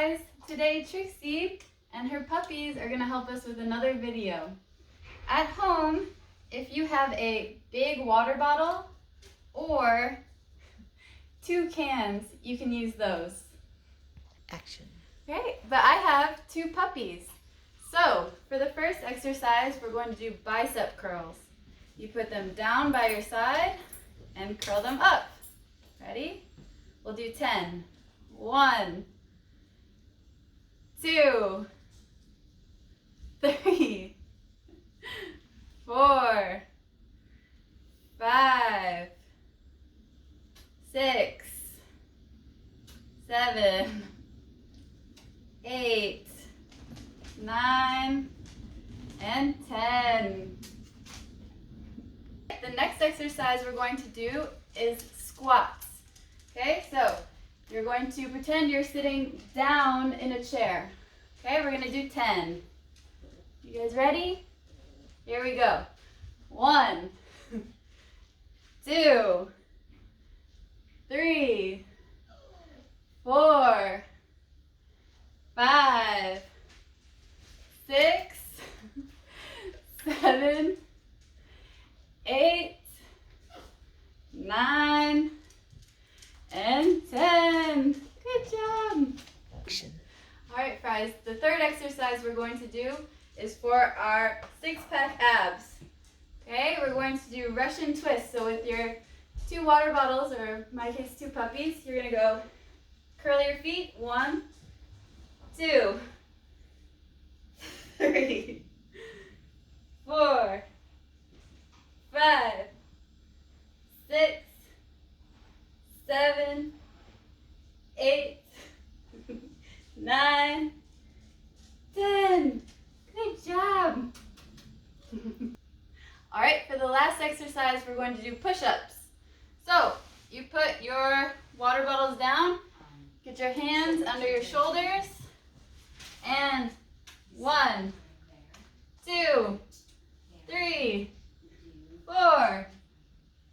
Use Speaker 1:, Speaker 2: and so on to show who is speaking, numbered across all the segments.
Speaker 1: Fries! Today Trixie and her puppies are going to help us with another video. At home, if you have a big water bottle or 2 cans, you can use those.
Speaker 2: Action.
Speaker 1: Great, but I have 2 puppies. So, for the first exercise, we're going to do bicep curls. You put them down by your side and curl them up. Ready? We'll do 10. 1, 2, 3, 4, 5, 6, 7, 8, 9, and 10. The next exercise we're going to do is squats. Okay, so you're going to pretend you're sitting down in a chair. Okay, we're going to do 10. You guys ready? Here we go. 1, 2, 3, 4, 5, 6, 7, 8, 9, and 10. Good job.
Speaker 2: Action.
Speaker 1: All right, Fries. The third exercise we're going to do is for our 6-pack abs. Okay, we're going to do Russian twist. So with your 2 water bottles, or in my case 2 puppies, you're going to go curl your feet. 1, 2, 3, 4, 5, 6, 7, 8, 9, 10. Good job. All right, for the last exercise, we're going to do push-ups. So you put your water bottles down, get your hands under your shoulders, and 1, 2, 3, 4,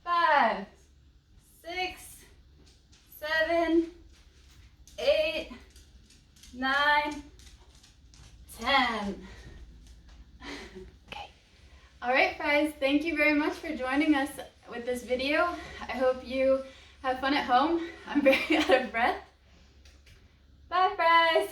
Speaker 1: 5, 6, 7, 8, 9, 10.
Speaker 2: Okay.
Speaker 1: All right, Fries, thank you very much for joining us with this video. I hope you have fun at home. I'm very out of breath. Bye, Fries.